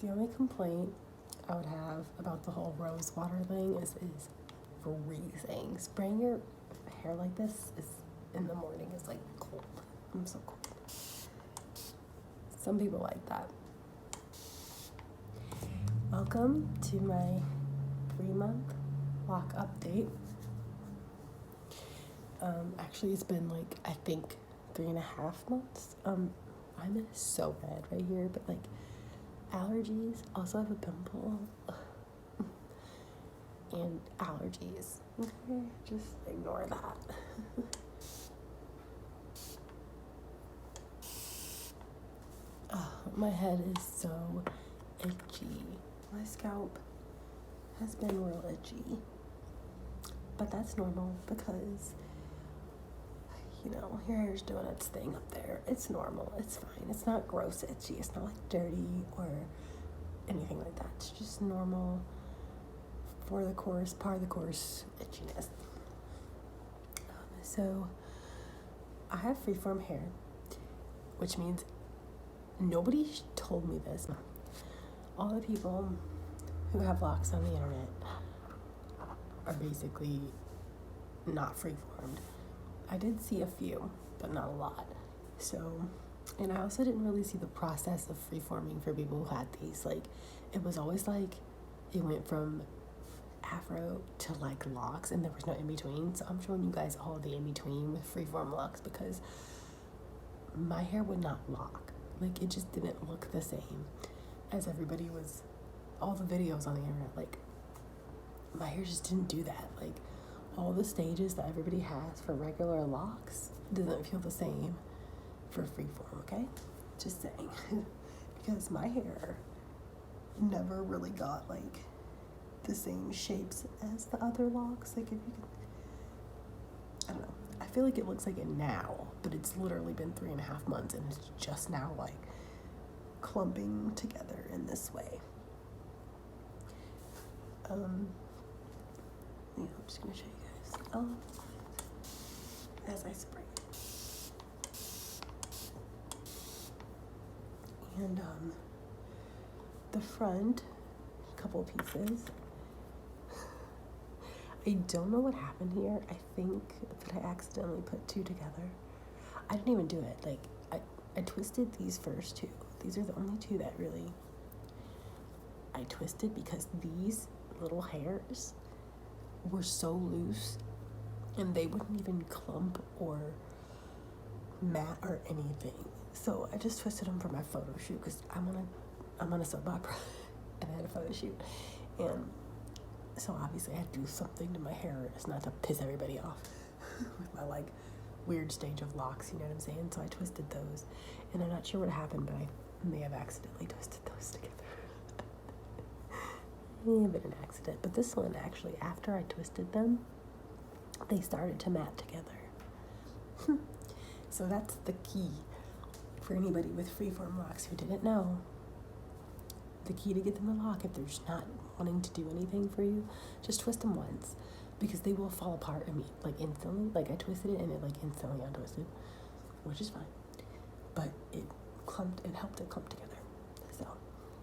The only complaint I would have about the whole rose water thing is freezing. Spraying your hair like this is in the morning is like cold. I'm so cold. Some people like that. Welcome to my 3-month lock update. Actually, it's been like, I think 3.5 months. I'm so red right here, but like allergies. Also have a pimple and allergies. Okay, just ignore that. My head is so itchy. My scalp has been real itchy, but that's normal because, you know, your hair's doing its thing up there. It's normal. It's fine. It's not gross itchy. It's not like dirty or anything like that. It's just normal for the course, par the course itchiness. So I have freeform hair, which means nobody told me this. All the people who have locks on the internet are basically not freeformed. I did see a few, but not a lot. So, and I also didn't really see the process of freeforming for people who had these. Like, it was always like, it went from afro to like locks, and there was no in between. So I'm showing you guys all the in between with Freeform Locs because my hair would not lock. Like, it just didn't look the same as everybody was, all the videos on the internet. Like, my hair just didn't do that. Like, all the stages that everybody has for regular locks doesn't feel the same for freeform, okay? Just saying. Because my hair never really got like the same shapes as the other locks. Like, if you could, I don't know. I feel like it looks like it now, but it's literally been 3.5 months and it's just now like clumping together in this way. Yeah, I'm just gonna show you guys as I spray it. And the front couple pieces, I don't know what happened here. I think that I accidentally put 2 together. I didn't even do it. Like, I twisted these first 2. These are the only 2 that really I twisted because these little hairs were so loose and they wouldn't even clump or mat or anything. So I just twisted them for my photo shoot because I'm on a soap opera and I had a photo shoot. And so obviously I had to do something to my hair. It's not to piss everybody off with my like weird stage of locks, you know what I'm saying? So I twisted those, and I'm not sure what happened, but I may have accidentally twisted those together. May have been an accident, but this one actually, after I twisted them, they started to mat together. So that's the key for anybody with freeform locks who didn't know. The key to get them to lock, if they're just not wanting to do anything for you, just twist them once, because they will fall apart like instantly. Like, I twisted it and it like instantly untwisted, which is fine, but it helped it clump together. So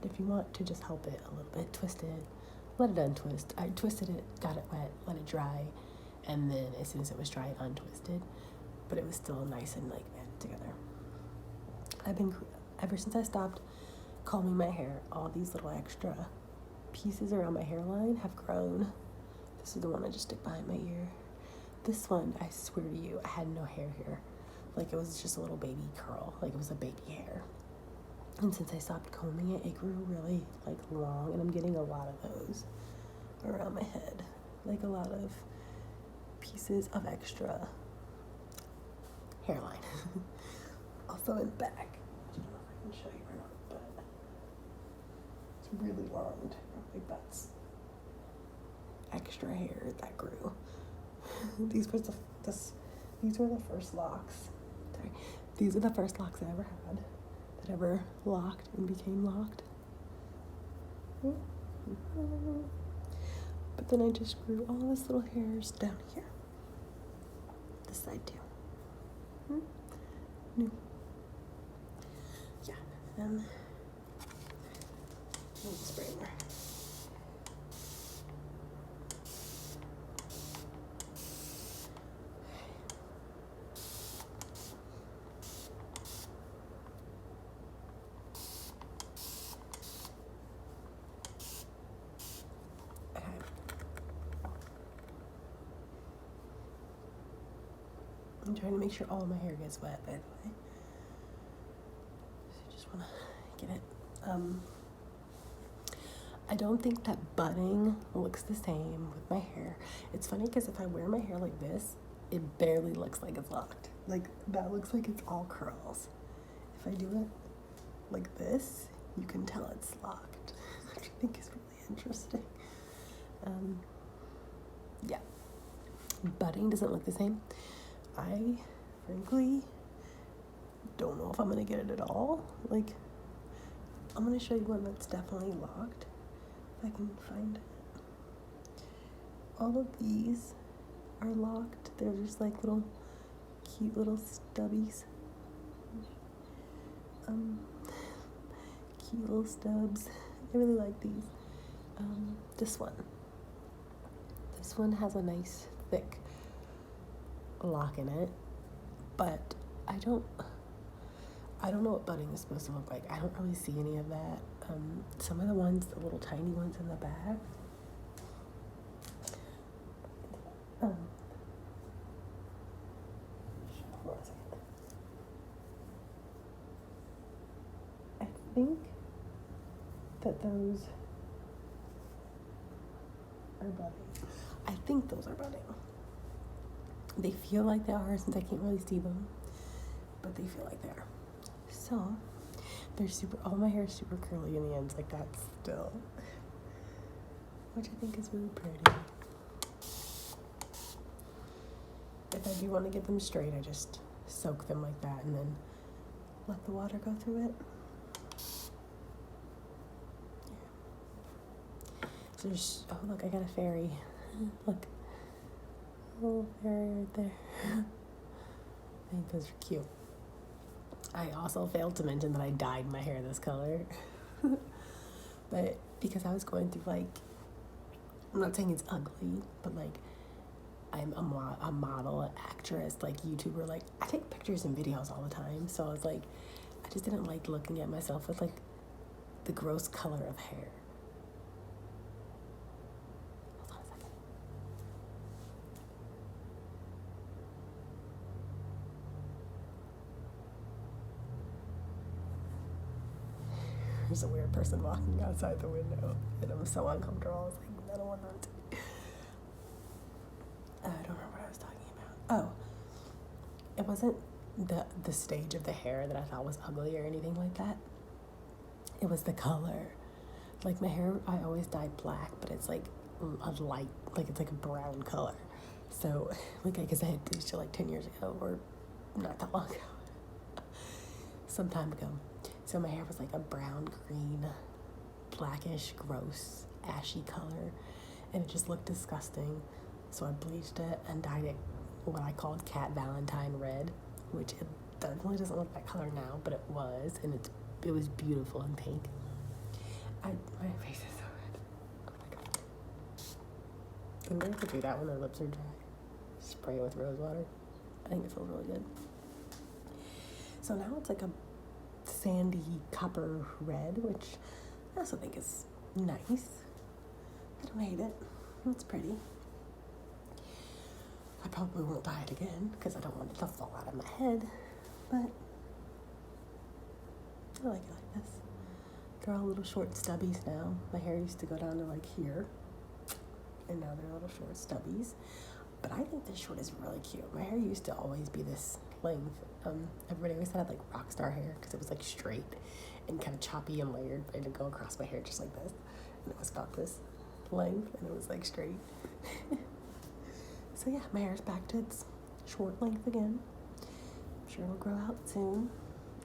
if you want to just help it a little bit, twist it, let it untwist. I twisted it, got it wet, let it dry, and then as soon as it was dry, it untwisted, but it was still nice and like matted together. Ever since I stopped combing my hair, all these little extra pieces around my hairline have grown. This is the one I just stick behind my ear. This one, I swear to you, I had no hair here. Like, it was just a little baby curl. Like, it was a baby hair. And since I stopped combing it, it grew really like long, and I'm getting a lot of those around my head. Like, a lot of pieces of extra hairline. Also in back. I don't know if I can show you or not, but it's really long. Like, that's extra hair that grew. These were the first locks. Sorry. These are the first locks I ever had that ever locked and became locked. But then I just grew all these little hairs down here. This side too. No. Yeah. I'm trying to make sure all of my hair gets wet, by the way. So I just want to get it. I don't think that budding looks the same with my hair. It's funny because if I wear my hair like this, it barely looks like it's locked. Like, that looks like it's all curls. If I do it like this, you can tell it's locked, which I think is really interesting. Yeah. Budding doesn't look the same. I, frankly, don't know if I'm going to get it at all. Like, I'm going to show you one that's definitely locked. If I can find it. All of these are locked. They're just like little cute little stubbies. Cute little stubs. I really like these. This one has a nice thick lock in it, but I don't know what budding is supposed to look like. I don't really see any of that. Some of the ones, the little tiny ones in the back. Hold on a second. I think that those are budding. I think those are budding. They feel like they are since I can't really see them, but they feel like they are. So, they're all my hair is super curly in the ends like that still, which I think is really pretty. If I do want to get them straight, I just soak them like that and then let the water go through it. Yeah. So oh look, I got a fairy. Look. A little fairy right there. I think those are cute. I also failed to mention that I dyed my hair this color. But because I was going through, like, I'm not saying it's ugly, but like, I'm a model, an actress, like YouTuber, like I take pictures and videos all the time. So I was like, I just didn't like looking at myself with like the gross color of hair. Hold on a second. There's a weird person walking outside the window, and I'm so uncomfortable. I was like, I don't want them to. I don't remember what I was talking about. Oh, it wasn't the stage of the hair that I thought was ugly or anything like that. It was the color. Like my hair, I always dyed black, but it's like a light, like it's like a brown color. So, like I guess I had bleached it like 10 years ago, or not that long ago, some time ago. So my hair was like a brown, green, blackish, gross, ashy color, and it just looked disgusting. So I bleached it and dyed it what I called Cat Valentine red, which it definitely doesn't look that color now, but it was, and it was beautiful and pink. My face is so red. Oh my god. I'm going to do that when their lips are dry. Spray it with rose water. I think it feels really good. So now it's like a sandy copper red, which I also think is nice. I don't hate it. It's pretty. I probably won't dye it again because I don't want it to fall out of my head, but I like it like this. They're all little short stubbies now. My hair used to go down to like here, and now they're little short stubbies. But I think this short is really cute. My hair used to always be this length. Everybody always said I had like rock star hair because it was like straight and kind of choppy and layered, but it would go across my hair just like this, and it was about this length, and it was like straight. So yeah, my hair's back to its short length again. I'm sure it'll grow out soon.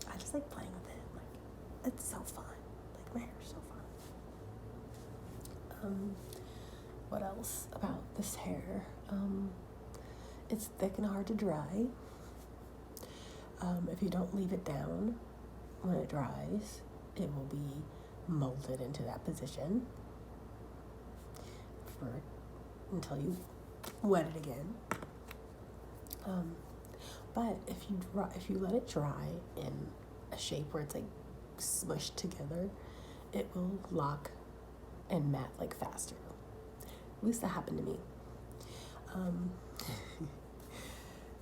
I just like playing with it. Like, it's so fun. Like, my hair's so fun. What else about this hair? It's thick and hard to dry. If you don't leave it down when it dries, it will be molded into that position until you wet it again. But if you let it dry in a shape where it's like smushed together, it will lock and mat like faster. At least that happened to me.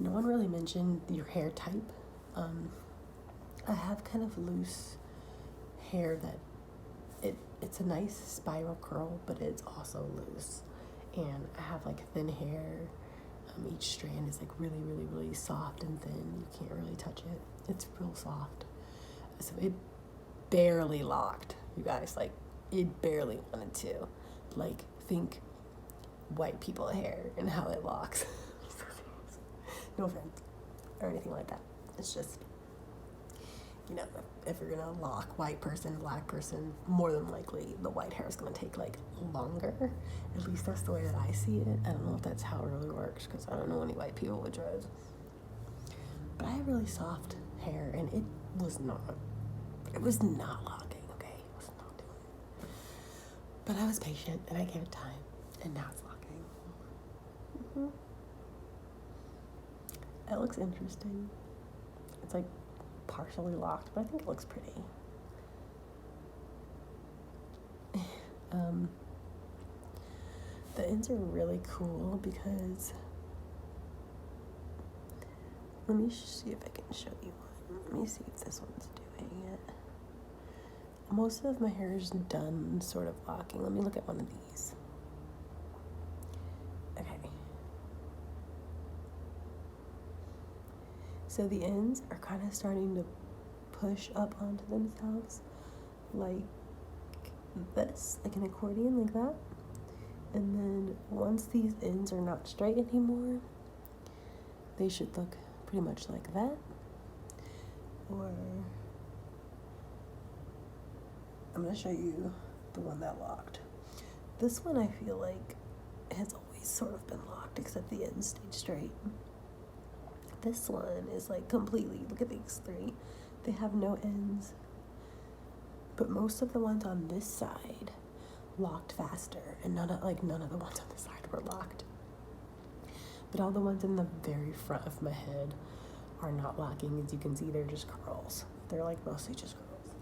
no one really mentioned your hair type. I have kind of loose hair that it's a nice spiral curl, but it's also loose. And I have like thin hair. Each strand is like really, really, really soft and thin. You can't really touch it. It's real soft. So it barely locked, you guys. Like, it barely wanted to. Like, think white people hair and how it locks. No offense or anything like that. It's just, you know, if you're gonna lock white person, black person, more than likely the white hair is gonna take like longer. At least that's the way that I see it. I don't know if that's how it really works, because I don't know any white people with dreads. But I have really soft hair, and it was not locking, okay? It was not doing it. But I was patient, and I gave it time, and now it's locking. It looks interesting. It's like partially locked, but I think it looks pretty. The ends are really cool because, let me see if I can show you one. Let me see if this one's doing it. Most of my hair is done sort of locking. Let me look at one of these. Okay. So the ends are kind of starting to push up onto themselves like this, like an accordion, like that. And then once these ends are not straight anymore, they should look pretty much like that. Or I'm going to show you the one that locked. This one I feel like has always sort of been locked, except the ends stayed straight. This one is like completely, look at these three. They have no ends. But most of the ones on this side locked faster, and none of the ones on this side were locked. But all the ones in the very front of my head are not locking. As you can see, they're just curls. They're like mostly just curls.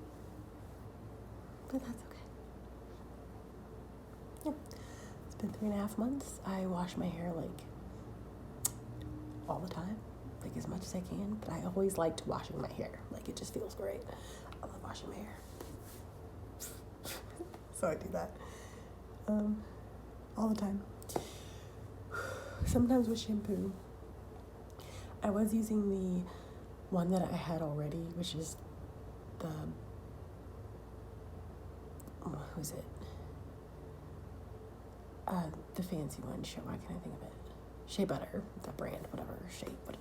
But that's okay. Yeah. It's been 3.5 months. I wash my hair like all the time, like as much as I can. But I always liked washing my hair. Like, it just feels great. I love washing my hair. So I do that all the time. Sometimes with shampoo. I was using the one that I had already, which is the, who is it? The fancy one. Why can't I think of it? Shea Butter, the brand,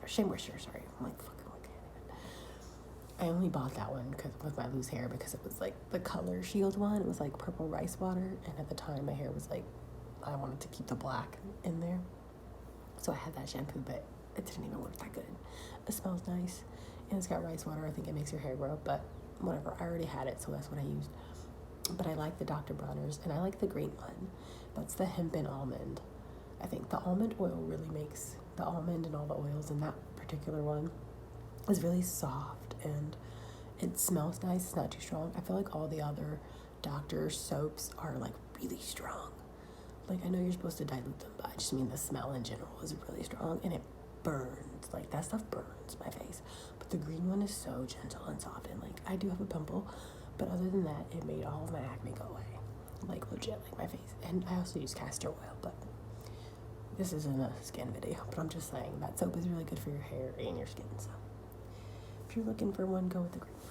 Shea Moisture, sorry. I'm like, fucking looking at it. I only bought that one with my loose hair because it was like the Color Shield one. It was like purple rice water, and at the time my hair was like, I wanted to keep the black in there. So I had that shampoo, but it didn't even work that good. It smells nice, and it's got rice water. I think it makes your hair grow, but whatever. I already had it, so that's what I used. But I like the Dr. Bronner's, and I like the green one. That's the hemp and almond. I think the almond oil really makes, the almond and all the oils in that particular one is really soft, and it smells nice. It's not too strong. I feel like all the other doctor soaps are like really strong. Like, I know you're supposed to dilute them, but I just mean the smell in general is really strong, and it burns. Like, that stuff burns my face. But the green one is so gentle and soft, and like, I do have a pimple, but other than that, it made all of my acne go away. Like, legit, like my face. And I also use castor oil, but this isn't a skin video, but I'm just saying that soap is really good for your hair and your skin. So if you're looking for one, go with the green one.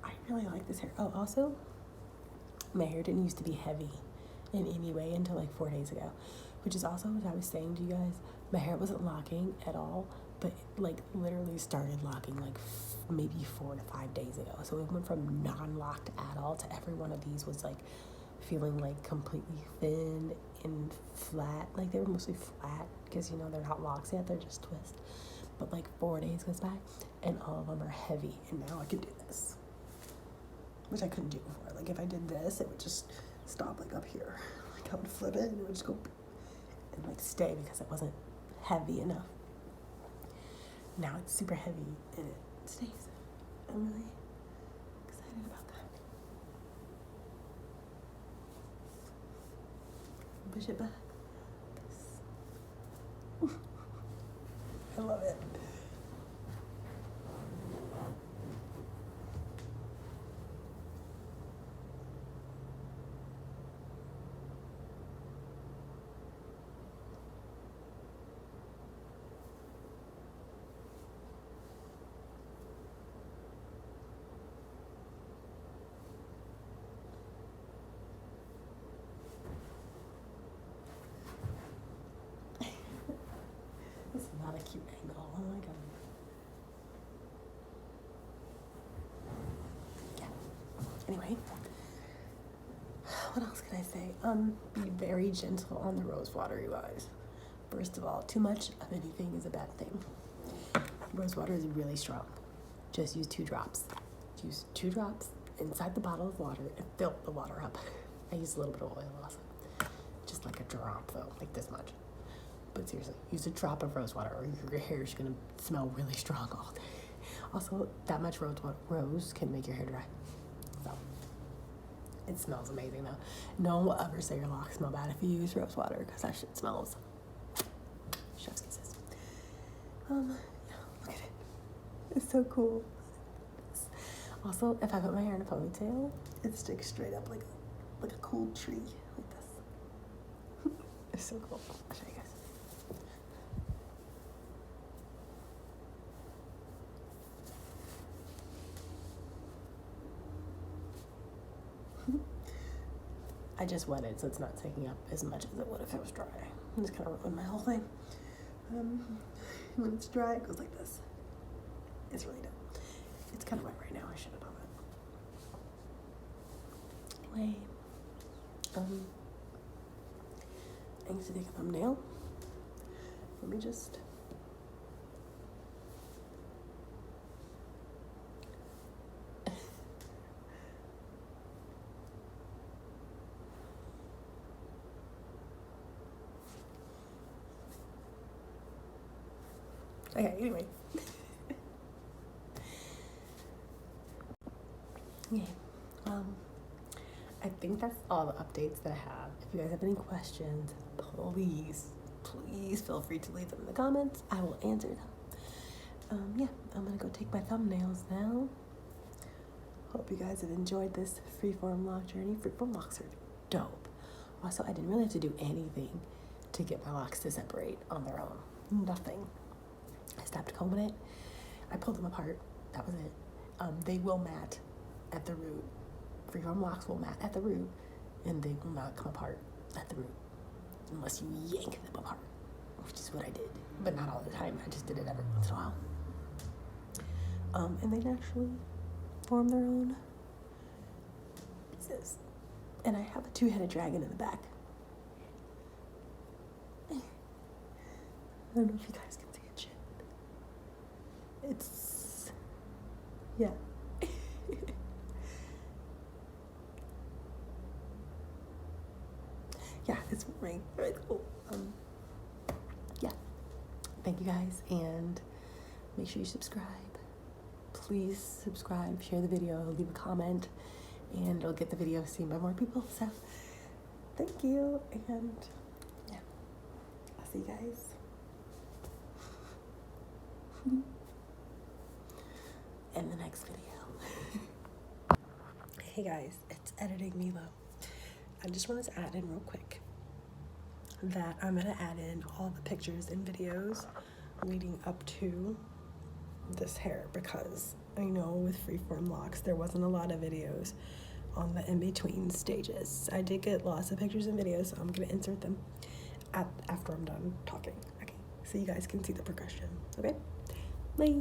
I really like this hair. Oh, also, my hair didn't used to be heavy in any way until like 4 days ago, which is also what I was saying to you guys. My hair wasn't locking at all, but like literally started locking like maybe 4 to 5 days ago. So it went from non-locked at all to every one of these was like feeling like completely thin and flat. Like, they were mostly flat because, you know, they're not locks yet, they're just twist. But like 4 days goes by and all of them are heavy, and now I can do this, which I couldn't do before. Like, if I did this, it would just stop like up here. Like, I would flip it and it would just go and like stay because it wasn't heavy enough. Now it's super heavy and it stays. I'm really excited about that. Push it back. love it. This is not a cute angle. Oh my god. Yeah. Anyway, what else can I say? Be very gentle on the rose water, you guys. First of all, too much of anything is a bad thing. Rose water is really strong. Just use 2 drops. Use 2 drops inside the bottle of water and fill the water up. I use a little bit of oil also. Just like a drop though, like this much. But seriously, use a drop of rose water or your hair is gonna smell really strong all day. Also, that much rose can make your hair dry. So, it smells amazing though. No one will ever say your locks smell bad if you use rose water because that shit smells chef's kisses. Yeah, look at it. It's so cool. Also, if I put my hair in a ponytail, it sticks straight up like a cool tree, like this. It's so cool. I'll show you guys. I just wet it, so it's not taking up as much as it would if it was dry. I'm just kind of ruined my whole thing. When it's dry, it goes like this. It's really dumb. It's kind of wet right now. I should have done that. Anyway, I need to take a thumbnail. Let me just. Okay, anyway. Okay, I think that's all the updates that I have. If you guys have any questions, please feel free to leave them in the comments. I will answer them. Yeah, I'm gonna go take my thumbnails now. Hope you guys have enjoyed this freeform lock journey. Freeform locks are dope. Also, I didn't really have to do anything to get my locks to separate on their own. Nothing. I stopped combing it. I pulled them apart. That was it. They will mat at the root. Freeform locks will mat at the root, and they will not come apart at the root unless you yank them apart, which is what I did, but not all the time. I just did it every once in a while. And they naturally form their own pieces. And I have a 2-headed dragon in the back. I don't know if you guys can see it. Shit. It's, yeah. Yeah, it's really cool. Yeah. Thank you guys, and make sure you subscribe. Please subscribe, share the video, leave a comment, and it'll get the video seen by more people. So, thank you, and yeah, I'll see you guys. In the next video. Hey guys, it's Editing Milo. I just wanted to add in real quick that I'm going to add in all the pictures and videos leading up to this hair, because I know with Freeform Locs there wasn't a lot of videos on the in-between stages. I did get lots of pictures and videos, so I'm going to insert them after I'm done talking. Okay, so you guys can see the progression. Okay, bye.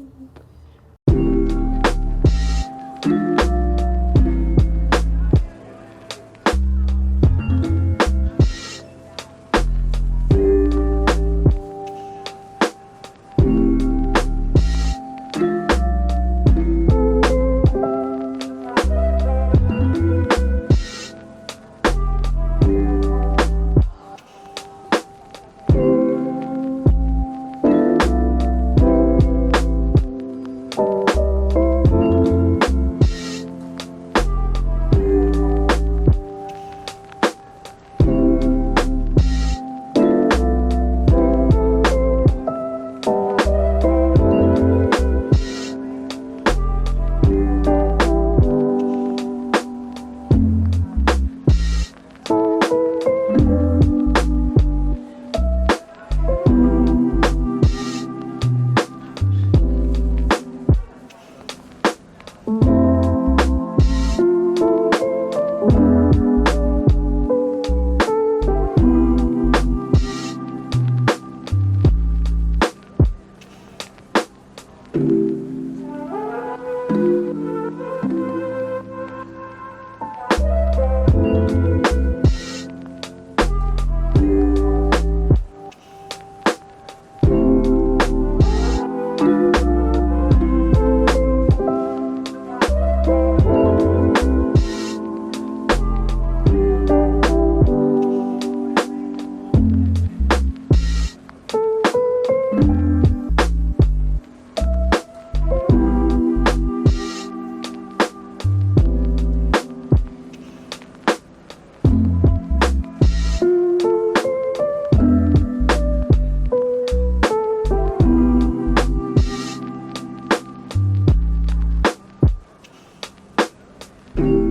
bye.